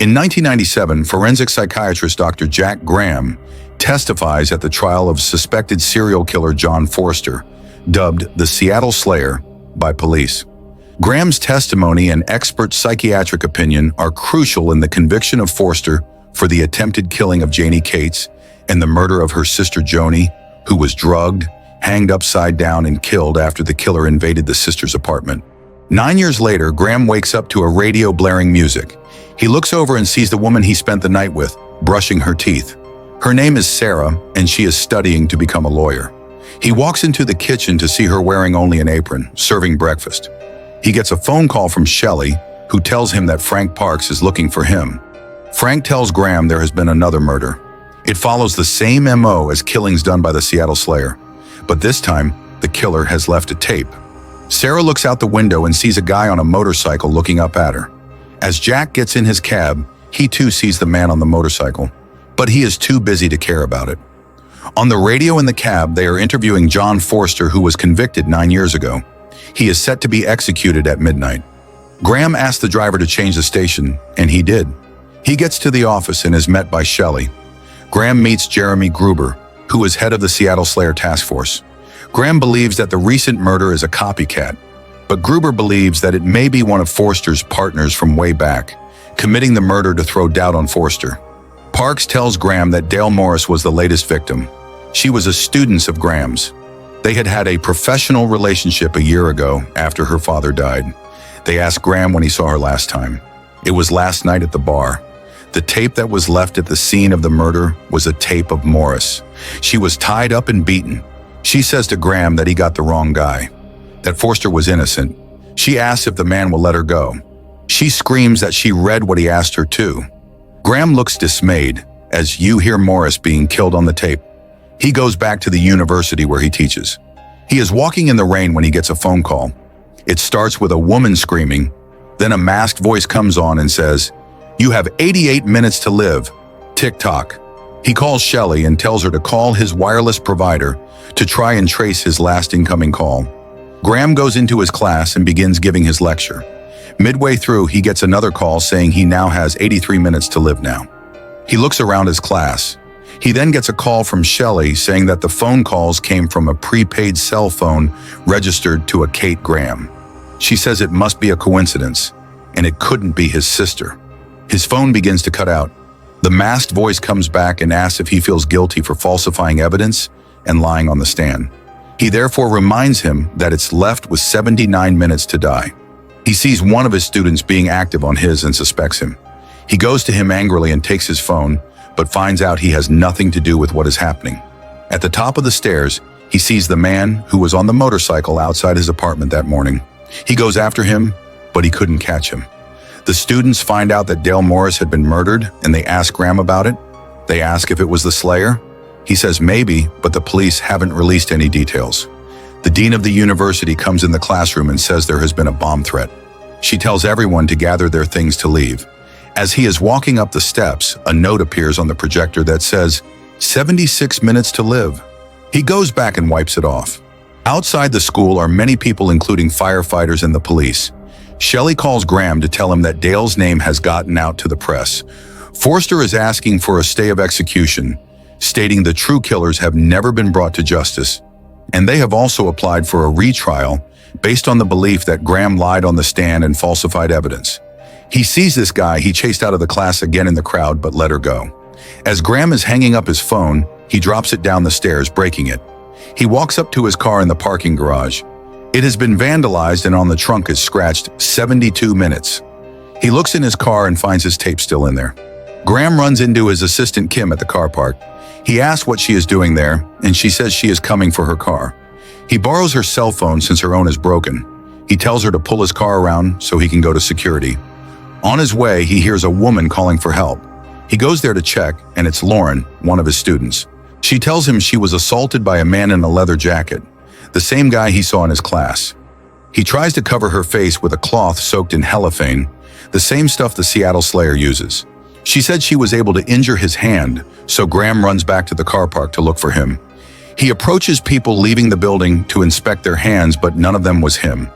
In 1997, forensic psychiatrist Dr. Jack Graham testifies at the trial of suspected serial killer John Forster, dubbed the Seattle Slayer by police. Graham's testimony and expert psychiatric opinion are crucial in the conviction of Forster for the attempted killing of Janie Cates and the murder of her sister Joni, who was drugged, hanged upside down, and killed after the killer invaded the sister's apartment. 9 years later, Graham wakes up to a radio blaring music. He looks over and sees the woman he spent the night with, brushing her teeth. Her name is Sarah, and she is studying to become a lawyer. He walks into the kitchen to see her wearing only an apron, serving breakfast. He gets a phone call from Shelley, who tells him that Frank Parks is looking for him. Frank tells Graham there has been another murder. It follows the same MO as killings done by the Seattle Slayer, but this time, the killer has left a tape. Sarah looks out the window and sees a guy on a motorcycle looking up at her. As Jack gets in his cab, he too sees the man on the motorcycle, but he is too busy to care about it. On the radio in the cab, they are interviewing John Forster, who was convicted 9 years ago. He is set to be executed at midnight. Graham asked the driver to change the station, and he did. He gets to the office and is met by Shelley. Graham meets Jeremy Gruber, who is head of the Seattle Slayer Task Force. Graham believes that the recent murder is a copycat, but Gruber believes that it may be one of Forster's partners from way back, committing the murder to throw doubt on Forster. Parks tells Graham that Dale Morris was the latest victim. She was a student of Graham's. They had had a professional relationship a year ago after her father died. They asked Graham when he saw her last time. It was last night at the bar. The tape that was left at the scene of the murder was a tape of Morris. She was tied up and beaten. She says to Graham that he got the wrong guy, that Forster was innocent. She asks if the man will let her go. She screams that she read what he asked her to. Graham looks dismayed as you hear Morris being killed on the tape. He goes back to the university where he teaches. He is walking in the rain when he gets a phone call. It starts with a woman screaming, then a masked voice comes on and says, "You have 88 minutes to live. Tick-tock." He calls Shelley and tells her to call his wireless provider to try and trace his last incoming call. Graham goes into his class and begins giving his lecture. Midway through, he gets another call saying he now has 83 minutes to live now. He looks around his class. He then gets a call from Shelley saying that the phone calls came from a prepaid cell phone registered to a Kate Graham. She says it must be a coincidence, and it couldn't be his sister. His phone begins to cut out. The masked voice comes back and asks if he feels guilty for falsifying evidence and lying on the stand. He therefore reminds him that it's left with 79 minutes to die. He sees one of his students being active on his and suspects him. He goes to him angrily and takes his phone, but finds out he has nothing to do with what is happening. At the top of the stairs, he sees the man who was on the motorcycle outside his apartment that morning. He goes after him, but he couldn't catch him. The students find out that Dale Morris had been murdered, and they ask Graham about it. They ask if it was the Slayer. He says maybe, but the police haven't released any details. The dean of the university comes in the classroom and says there has been a bomb threat. She tells everyone to gather their things to leave. As he is walking up the steps, a note appears on the projector that says, 76 minutes to live. He goes back and wipes it off. Outside the school are many people, including firefighters and the police. Shelley calls Graham to tell him that Dale's name has gotten out to the press. Forster is asking for a stay of execution, stating the true killers have never been brought to justice, and they have also applied for a retrial based on the belief that Graham lied on the stand and falsified evidence. He sees this guy he chased out of the class again in the crowd but let her go. As Graham is hanging up his phone, he drops it down the stairs, breaking it. He walks up to his car in the parking garage. It has been vandalized and on the trunk is scratched 72 minutes. He looks in his car and finds his tape still in there. Graham runs into his assistant Kim at the car park. He asks what she is doing there, and she says she is coming for her car. He borrows her cell phone since her own is broken. He tells her to pull his car around so he can go to security. On his way, he hears a woman calling for help. He goes there to check, and it's Lauren, one of his students. She tells him she was assaulted by a man in a leather jacket, the same guy he saw in his class. He tries to cover her face with a cloth soaked in halophane, the same stuff the Seattle Slayer uses. She said she was able to injure his hand, so Graham runs back to the car park to look for him. He approaches people leaving the building to inspect their hands, but none of them was him.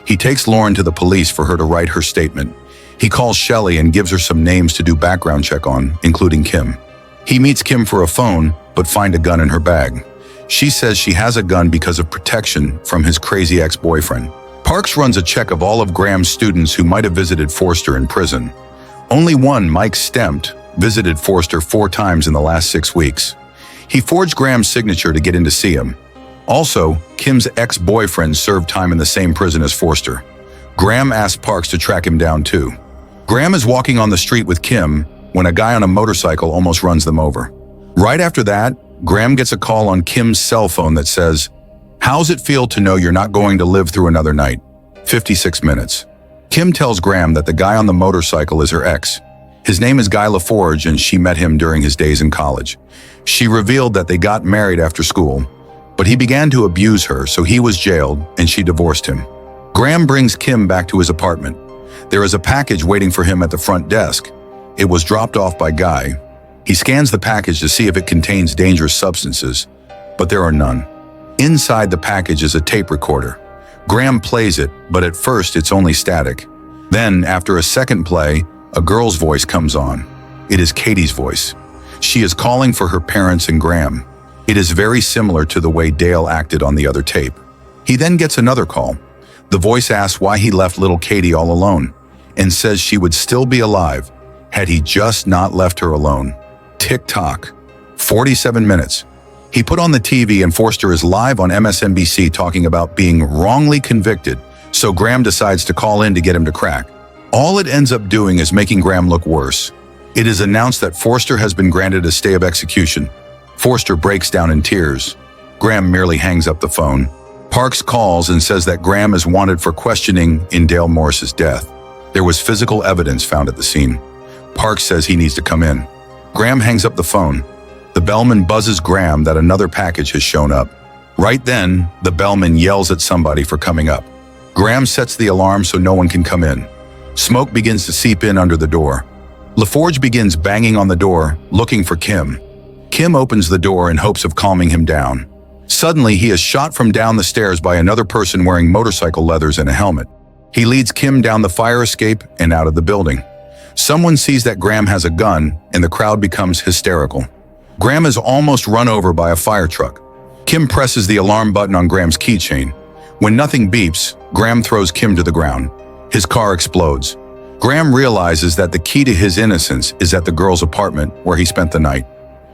He takes Lauren to the police for her to write her statement. He calls Shelley and gives her some names to do background check on, including Kim. He meets Kim for a phone, but finds a gun in her bag. She says she has a gun because of protection from his crazy ex-boyfriend. Parks runs a check of all of Graham's students who might have visited Forster in prison. Only one, Mike Stempt, visited Forster 4 times in the last 6 weeks. He forged Graham's signature to get in to see him. Also, Kim's ex-boyfriend served time in the same prison as Forster. Graham asked Parks to track him down too. Graham is walking on the street with Kim when a guy on a motorcycle almost runs them over. Right after that, Graham gets a call on Kim's cell phone that says, "How's it feel to know you're not going to live through another night?" 56 minutes. Kim tells Graham that the guy on the motorcycle is her ex. His name is Guy LaForge and she met him during his days in college. She revealed that they got married after school, but he began to abuse her, so he was jailed and she divorced him. Graham brings Kim back to his apartment. There is a package waiting for him at the front desk. It was dropped off by Guy. He scans the package to see if it contains dangerous substances, but there are none. Inside the package is a tape recorder. Graham plays it, but at first it's only static. Then, after a second play, a girl's voice comes on. It is Katie's voice. She is calling for her parents and Graham. It is very similar to the way Dale acted on the other tape. He then gets another call. The voice asks why he left little Katie all alone, and says she would still be alive had he just not left her alone. Tick-tock. 47 minutes. He put on the TV and Forster is live on MSNBC talking about being wrongly convicted, so Graham decides to call in to get him to crack. All it ends up doing is making Graham look worse. It is announced that Forster has been granted a stay of execution. Forster breaks down in tears. Graham merely hangs up the phone. Parks calls and says that Graham is wanted for questioning in Dale Morris's death. There was physical evidence found at the scene. Parks says he needs to come in. Graham hangs up the phone. The bellman buzzes Graham that another package has shown up. Right then, the bellman yells at somebody for coming up. Graham sets the alarm so no one can come in. Smoke begins to seep in under the door. LaForge begins banging on the door, looking for Kim. Kim opens the door in hopes of calming him down. Suddenly, he is shot from down the stairs by another person wearing motorcycle leathers and a helmet. He leads Kim down the fire escape and out of the building. Someone sees that Graham has a gun, and the crowd becomes hysterical. Graham is almost run over by a fire truck. Kim presses the alarm button on Graham's keychain. When nothing beeps, Graham throws Kim to the ground. His car explodes. Graham realizes that the key to his innocence is at the girl's apartment where he spent the night.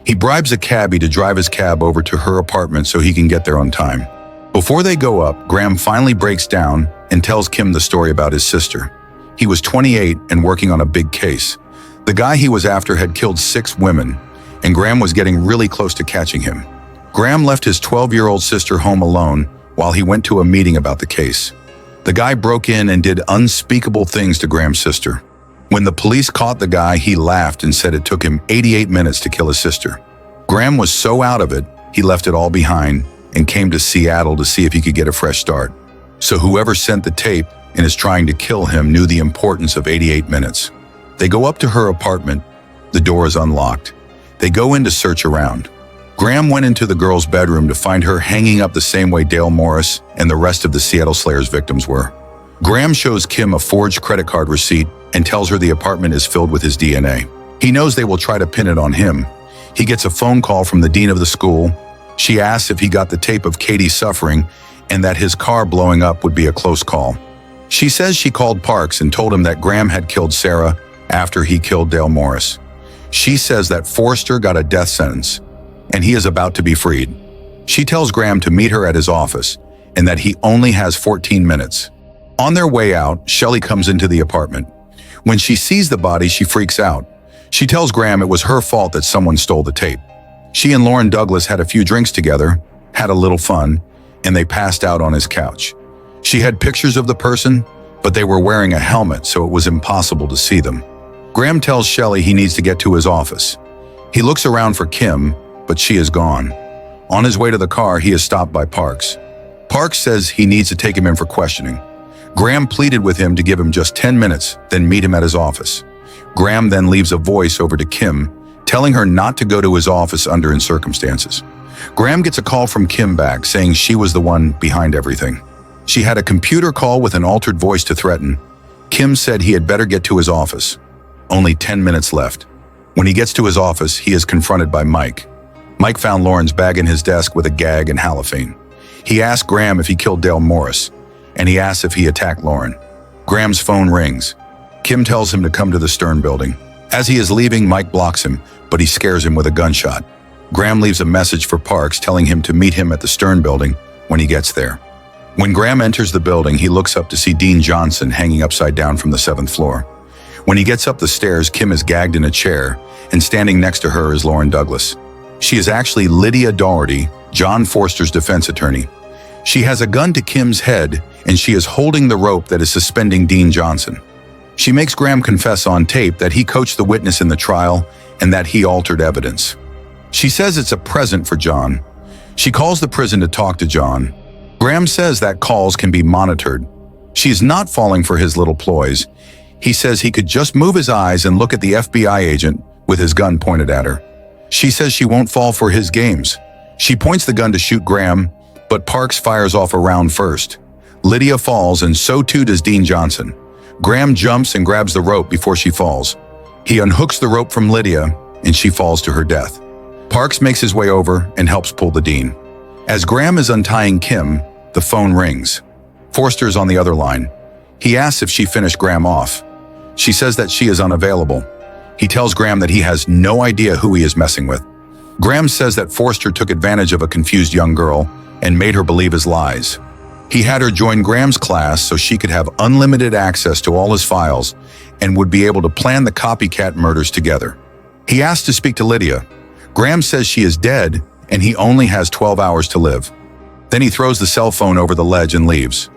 He bribes a cabbie to drive his cab over to her apartment so he can get there on time. Before they go up, Graham finally breaks down and tells Kim the story about his sister. He was 28 and working on a big case. The guy he was after had killed 6 women, and Graham was getting really close to catching him. Graham left his 12-year-old sister home alone while he went to a meeting about the case. The guy broke in and did unspeakable things to Graham's sister. When the police caught the guy, he laughed and said it took him 88 minutes to kill his sister. Graham was so out of it, he left it all behind and came to Seattle to see if he could get a fresh start. So whoever sent the tape and is trying to kill him knew the importance of 88 minutes. They go up to her apartment. The door is unlocked. They go in to search around. Graham went into the girl's bedroom to find her hanging up the same way Dale Morris and the rest of the Seattle Slayers' victims were. Graham shows Kim a forged credit card receipt and tells her the apartment is filled with his DNA. He knows they will try to pin it on him. He gets a phone call from the dean of the school. She asks if he got the tape of Katie suffering and that his car blowing up would be a close call. She says she called Parks and told him that Graham had killed Sarah after he killed Dale Morris. She says that Forster got a death sentence and he is about to be freed. She tells Graham to meet her at his office and that he only has 14 minutes. On their way out, Shelley comes into the apartment. When she sees the body, she freaks out. She tells Graham it was her fault that someone stole the tape. She and Lauren Douglas had a few drinks together, had a little fun, and they passed out on his couch. She had pictures of the person, but they were wearing a helmet, so it was impossible to see them. Graham tells Shelley he needs to get to his office. He looks around for Kim, but she is gone. On his way to the car, he is stopped by Parks. Parks says he needs to take him in for questioning. Graham pleaded with him to give him just 10 minutes, then meet him at his office. Graham then leaves a voice over to Kim, telling her not to go to his office under any circumstances. Graham gets a call from Kim back, saying she was the one behind everything. She had a computer call with an altered voice to threaten. Kim said he had better get to his office. Only 10 minutes left. When he gets to his office, he is confronted by Mike. Mike found Lauren's bag in his desk with a gag and halophane. He asked Graham if he killed Dale Morris, and he asks if he attacked Lauren. Graham's phone rings. Kim tells him to come to the Stern building. As he is leaving, Mike blocks him, but he scares him with a gunshot. Graham leaves a message for Parks telling him to meet him at the Stern building when he gets there. When Graham enters the building, he looks up to see Dean Johnson hanging upside down from the 7th floor. When he gets up the stairs, Kim is gagged in a chair, and standing next to her is Lauren Douglas. She is actually Lydia Doherty, John Forster's defense attorney. She has a gun to Kim's head, and she is holding the rope that is suspending Dean Johnson. She makes Graham confess on tape that he coached the witness in the trial and that he altered evidence. She says it's a present for John. She calls the prison to talk to John. Graham says that calls can be monitored. She is not falling for his little ploys. He says he could just move his eyes and look at the FBI agent with his gun pointed at her. She says she won't fall for his games. She points the gun to shoot Graham, but Parks fires off a round first. Lydia falls, and so too does Dean Johnson. Graham jumps and grabs the rope before she falls. He unhooks the rope from Lydia, and she falls to her death. Parks makes his way over and helps pull the Dean. As Graham is untying Kim, the phone rings. Forster's on the other line. He asks if she finished Graham off. She says that she is unavailable. He tells Graham that he has no idea who he is messing with. Graham says that Forster took advantage of a confused young girl and made her believe his lies. He had her join Graham's class so she could have unlimited access to all his files and would be able to plan the copycat murders together. He asks to speak to Lydia. Graham says she is dead and he only has 12 hours to live. Then he throws the cell phone over the ledge and leaves.